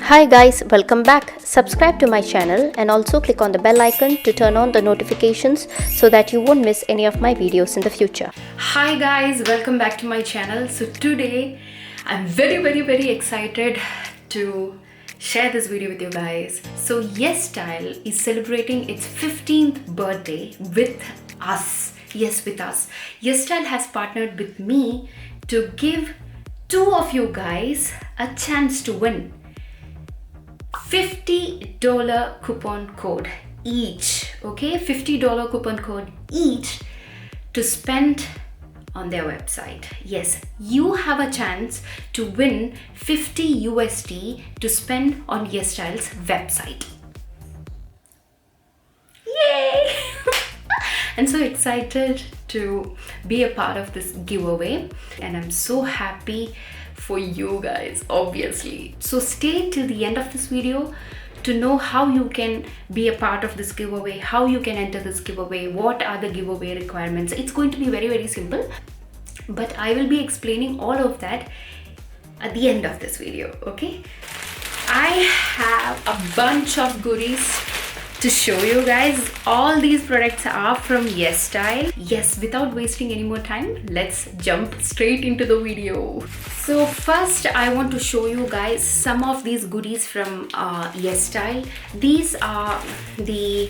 Hi guys, welcome back. Subscribe to my channel and also click on the bell icon to turn on the notifications so that you won't miss any of my videos in the future. Hi guys, welcome back to my channel. So today I'm very excited to share this video with you guys. So Yesstyle is celebrating its 15th birthday with us. Yes, with us. Yesstyle has partnered with me to give two of you guys a chance to win $50 coupon code each. Okay, $50 coupon code each to spend on their website. Yes, you have a chance to win 50 USD to spend on Yesstyle's website. Yay! I'm so excited to be a part of this giveaway, and I'm so happy for you guys, obviously. So stay till the end of this video to know how you can be a part of this giveaway, how you can enter this giveaway, what are the giveaway requirements. It's going to be very simple, but I will be explaining all of that at the end of this video. Okay, I have a bunch of goodies to show you guys. All these products are from Yesstyle. Yes, without wasting any more time, let's jump straight into the video. So first I want to show you guys some of these goodies from Yesstyle. These are the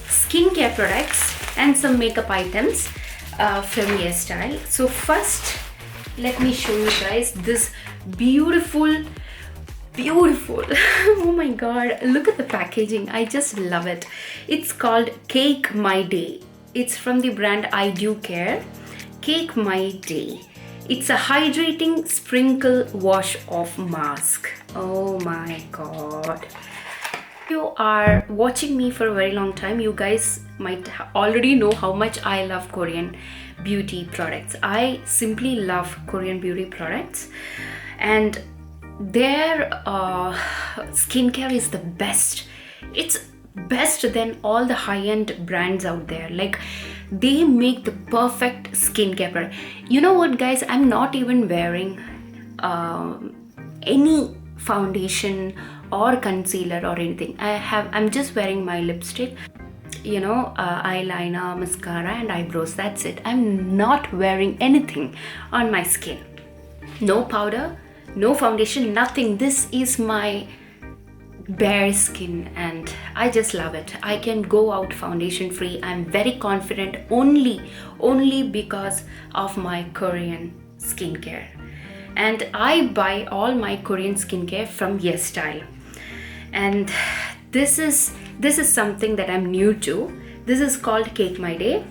skincare products and some makeup items from Yesstyle. So first let me show you guys this beautiful oh my god, look at the packaging. I just love it. It's called Cake My Day. It's from the brand I Do Care. Cake My Day. It's a hydrating sprinkle wash off mask. Oh my god. If you are watching me for a very long time, you guys might already know how much I love Korean beauty products. I simply love Korean beauty products, and their skincare is the best. It's best than all the high-end brands out there. Like, they make the perfect skincare product. You know what guys, I'm not even wearing any foundation or concealer or anything. I'm just wearing my lipstick, you know, eyeliner, mascara and eyebrows. That's it. I'm not wearing anything on my skin. No powder, no foundation, nothing. This is my bare skin and I just love it. I can go out foundation free. I'm very confident only because of my Korean skincare. And I buy all my Korean skincare from Yesstyle. And this is something that I'm new to. This is called Cake My Day,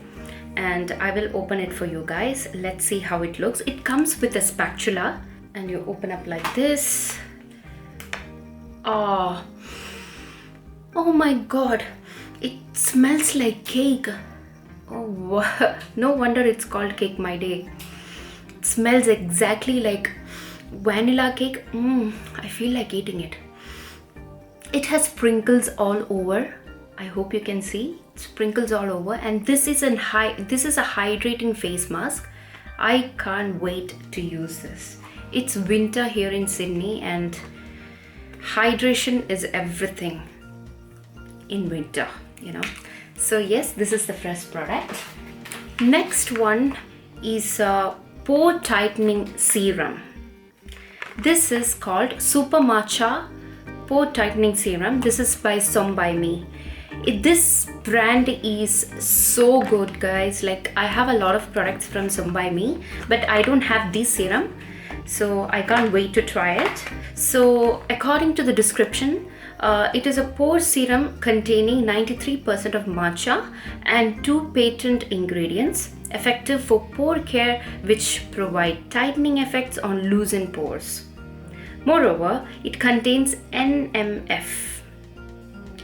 and I will open it for you guys. Let's see how it looks. It comes with a spatula and you open up like this. Oh my god, it smells like cake. Oh, no wonder it's called Cake My Day. It smells exactly like vanilla cake. I feel like eating it. It has sprinkles all over. I hope you can see sprinkles all over. And this is a hydrating face mask. I can't wait to use this. It's winter here in Sydney and hydration is everything in winter, you know. So yes, this is the first product. Next one is a pore tightening serum. This is called Super Matcha Pore Tightening Serum. This is by Some By Me. This brand is so good guys. Like, I have a lot of products from Some By Me, but I don't have this serum, so I can't wait to try it. So according to the description, it is a pore serum containing 93% of matcha and 2 patent ingredients, effective for pore care, which provide tightening effects on loosened pores. Moreover, it contains NMF,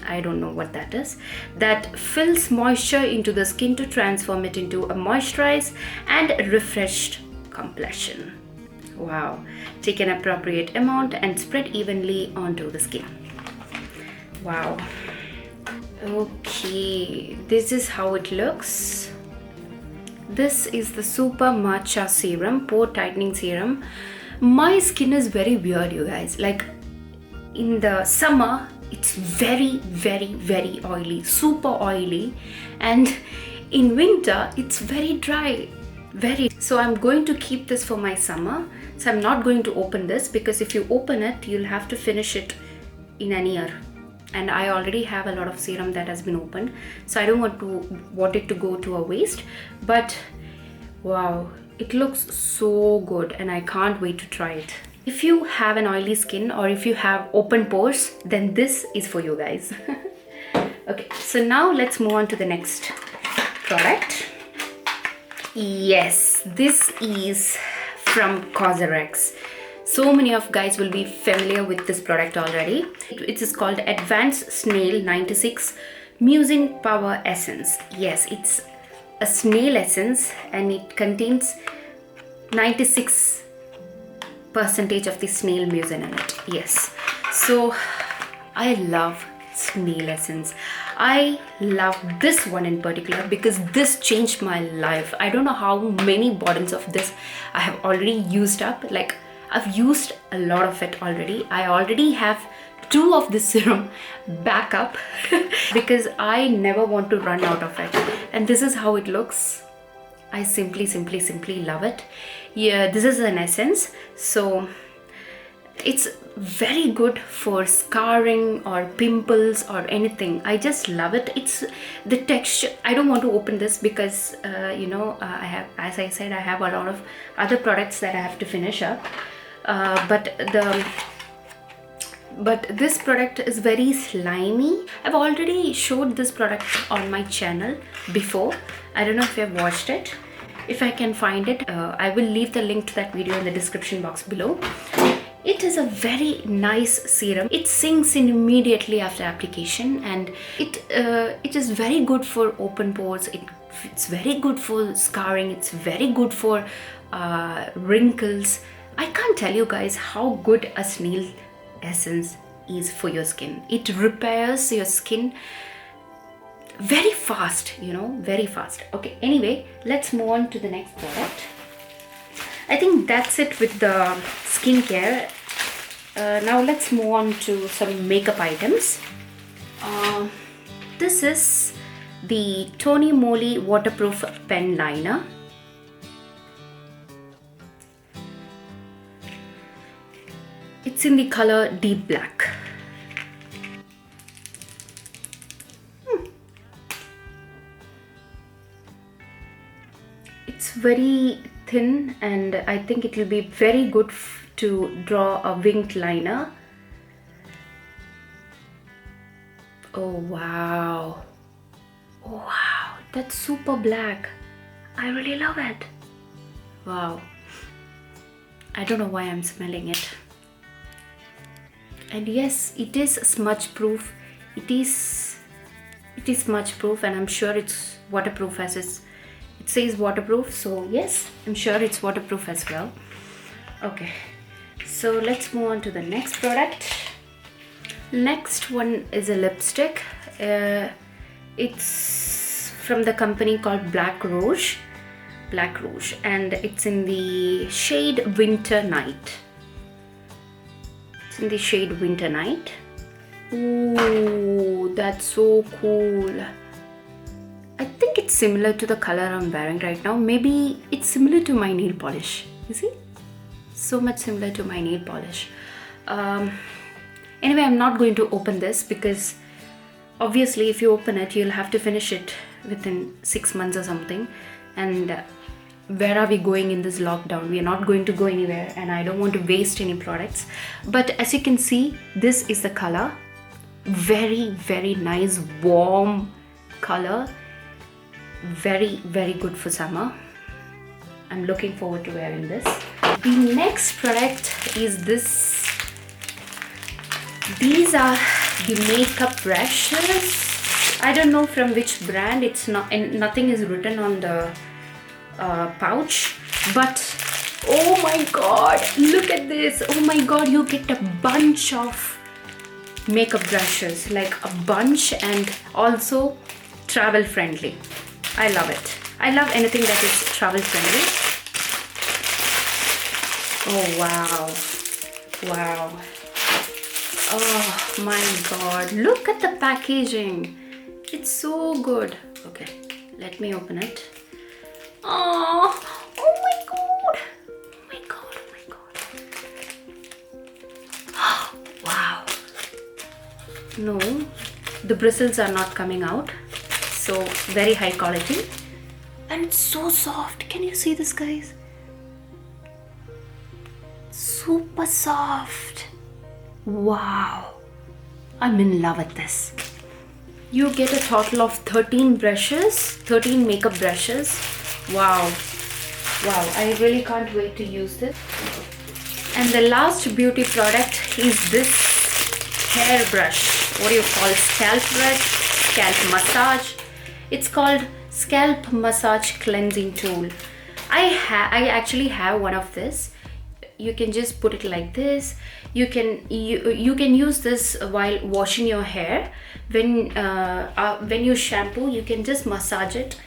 I don't know what that is, that fills moisture into the skin to transform it into a moisturized and refreshed complexion. Wow. Take an appropriate amount and spread evenly onto the skin. Wow. Okay, this is how it looks. This is the Super Matcha Serum, Pore Tightening Serum. My skin is very weird, you guys. Like, in the summer it's very, very, very oily, super oily, and in winter it's very dry, very. So I'm going to keep this for my summer. So I'm not going to open this, because if you open it you'll have to finish it in an year, and I already have a lot of serum that has been opened, so I don't want it to go to a waste. But wow, it looks so good and I can't wait to try it. If you have an oily skin or if you have open pores, then this is for you guys. Okay, so now let's move on to the next product. Yes, this is from Cosrx. So many of guys will be familiar with this product already. It is called Advanced Snail 96 Mucin Power Essence. Yes, it's a snail essence and it contains 96% of the snail mucin in it. Yes, so I love snail essence. I love this one in particular because this changed my life. I don't know how many bottles of this I have already used up. Like, I've used a lot of it already. I already have 2 of this serum backup because I never want to run out of it. And this is how it looks. I simply love it. Yeah, this is an essence, so it's very good for scarring or pimples or anything. I just love it. It's the texture. I don't want to open this because I have, as I said, I have a lot of other products that I have to finish up, but this product is very slimy. I've already showed this product on my channel before. I don't know if you've watched it. If I can find it, I will leave the link to that video in the description box below. It is a very nice serum. It sinks in immediately after application, and it is very good for open pores. It's very good for scarring. It's very good for wrinkles. I can't tell you guys how good a snail essence is for your skin. It repairs your skin very fast, very fast. Okay, anyway, let's move on to the next product. I think that's it with the skincare. Now let's move on to some makeup items. This is the Tony Moly waterproof pen liner. It's in the color deep black. It's very thin and I think it will be very good to draw a winged liner. Oh wow. Oh wow, that's super black. I really love it. Wow. I don't know why I'm smelling it. And yes, it is smudge proof. It is smudge proof, and I'm sure it's waterproof as it says waterproof, so yes, I'm sure it's waterproof as well. Okay, so let's move on to the next product. Next one is a lipstick. It's from the company called Black Rouge, and it's in the shade Winter Night. It's in the shade Winter Night. Ooh, that's so cool. I think it's similar to the color I'm wearing right now. Maybe it's similar to my nail polish. You see? So much similar to my nail polish. Anyway, I'm not going to open this because obviously if you open it, you'll have to finish it within 6 months or something. And where are we going in this lockdown? We are not going to go anywhere, and I don't want to waste any products. But as you can see, this is the color. Very, very nice, warm color. Very, very good for summer. I'm looking forward to wearing this. The next product is this. These are the makeup brushes. I don't know from which brand. It's not, and nothing is written on the pouch, but oh my god, look at this. Oh my god, you get a bunch of makeup brushes, like a bunch, and also travel friendly. I love it. I love anything that is travel friendly. Oh wow, wow. Oh my god, look at the packaging. It's so good. Okay, let me open it. Oh my god. Oh my god, oh my god. Wow. No, the bristles are not coming out. So very high quality. And it's so soft. Can you see this, guys? Super soft. Wow. I'm in love with this. You get a total of 13 brushes, 13 makeup brushes. Wow. Wow, I really can't wait to use this. And the last beauty product is this hair brush. What do you call it? Scalp brush, scalp massage. It's called scalp massage cleansing tool. I actually have one of this. You can just put it like this. You can use this while washing your hair. When you shampoo, you can just massage it,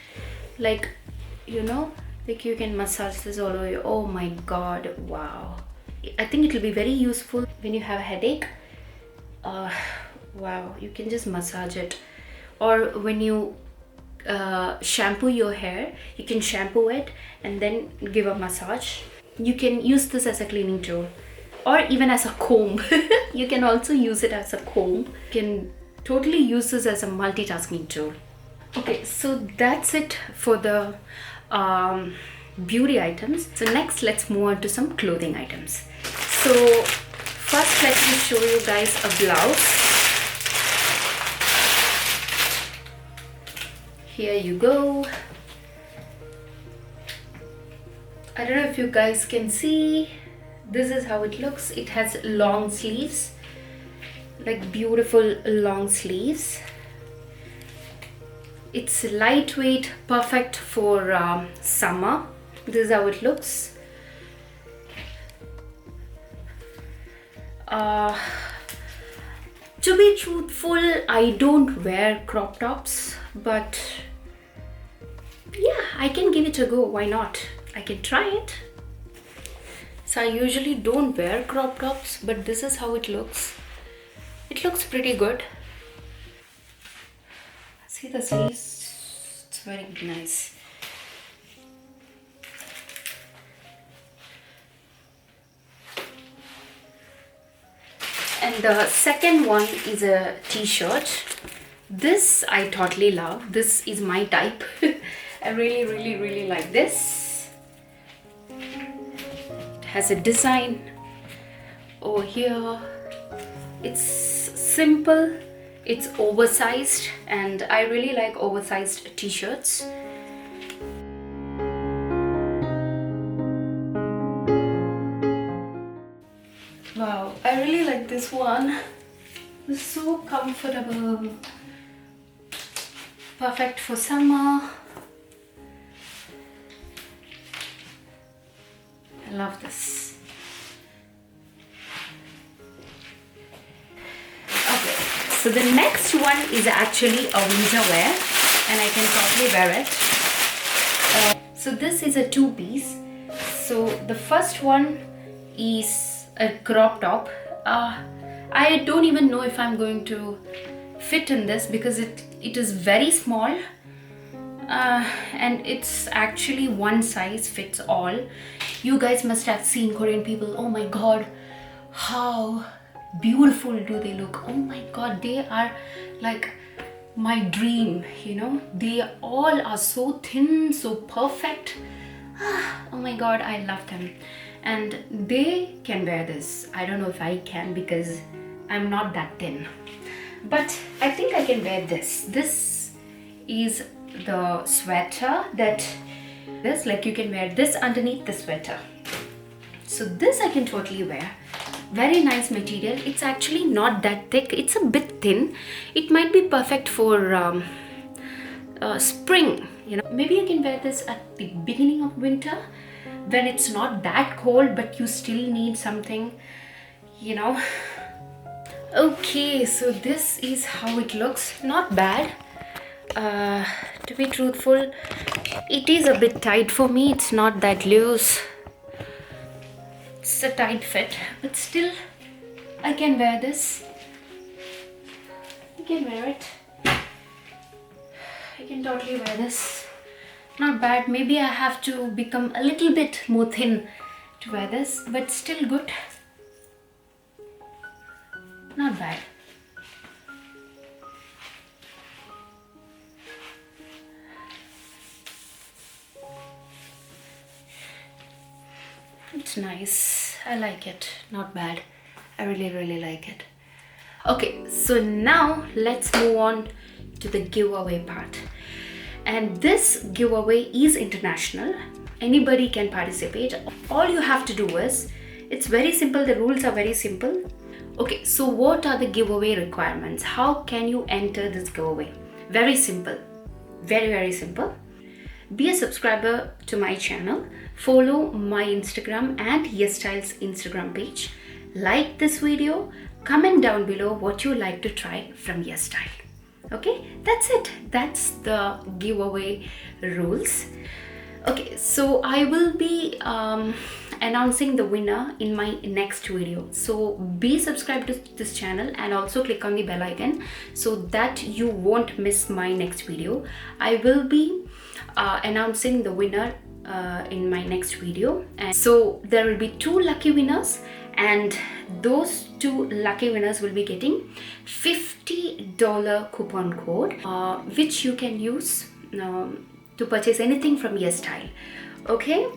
like, you know, like you can massage this all over. Oh my god, wow. I think it will be very useful when you have a headache. Wow, you can just massage it. Or when you shampoo your hair, you can shampoo it and then give a massage. You can use this as a cleaning tool or even as a comb. You can also use it as a comb. You can totally use this as a multitasking tool. Okay, so that's it for the beauty items. So next, let's move on to some clothing items. So first, let me show you guys a blouse. Here you go. I don't know if you guys can see. This is how it looks. It has long sleeves, like beautiful long sleeves. It's lightweight, perfect for summer. This is how it looks. To be truthful, I don't wear crop tops, but yeah, I can give it a go. Why not? I can try it. So I usually don't wear crop tops, but this is how it looks. It looks pretty good. See the sleeves? It's very nice. And the second one is a t-shirt. This I totally love. This is my type. I really like this. Has a design over here. It's simple, it's oversized, and I really like oversized t-shirts. Wow, I really like this one. It's so comfortable, perfect for summer. I love this. Okay, so the next one is actually a winter wear, and I can probably wear it. So this is a two-piece. So the first one is a crop top. I don't even know if I'm going to fit in this because it is very small. And it's actually one size fits all. You guys must have seen Korean people. Oh my god, how beautiful do they look. Oh my god, they are like my dream, you know. They all are so thin, so perfect. Oh my god, I love them. And they can wear this. I don't know if I can because I'm not that thin, but I think I can wear this. This is the sweater that this, like, you can wear this underneath the sweater. So this I can totally wear. Very nice material. It's actually not that thick. It's a bit thin. It might be perfect for spring, you know. Maybe you can wear this at the beginning of winter when it's not that cold, but you still need something, you know. Okay, so this is how it looks. Not bad. To be truthful, it is a bit tight for me. It's not that loose. It's a tight fit, but still I can wear this. can wear it. I can totally wear this. Not bad. Maybe I have to become a little bit more thin to wear this, but still good. Not bad. It's nice. I like it. Not bad. I really like it. Okay, so now let's move on to the giveaway part. And this giveaway is international. Anybody can participate. All you have to do is, it's very simple. The rules are very simple. Okay, so what are the giveaway requirements? How can you enter this giveaway? Very simple. Very simple. Be a subscriber to my channel, follow my Instagram and Yesstyle's Instagram page, like this video, comment down below what you like to try from Yesstyle. Okay, that's it. That's the giveaway rules. Okay, so I will be announcing the winner in my next video. So be subscribed to this channel and also click on the bell icon so that you won't miss my next video. I will be announcing the winner in my next video, and so there will be 2 lucky winners, and those 2 lucky winners will be getting $50 coupon code which you can use to purchase anything from Yesstyle. Okay,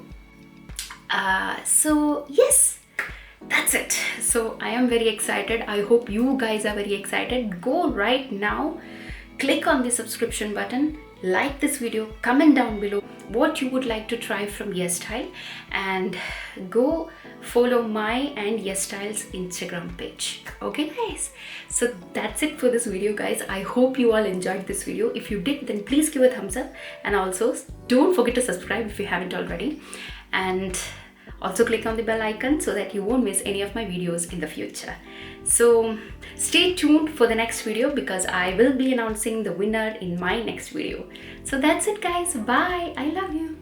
so yes, that's it. So I am very excited. I hope you guys are very excited. Go right now, click on the subscription button, like this video, comment down below what you would like to try from Yesstyle, and go follow my and Yesstyle's Instagram page. Okay guys, so that's it for this video guys. I hope you all enjoyed this video. If you did, then please give a thumbs up, and also don't forget to subscribe if you haven't already, and also click on the bell icon so that you won't miss any of my videos in the future. So stay tuned for the next video because I will be announcing the winner in my next video. So that's it guys. Bye. I love you.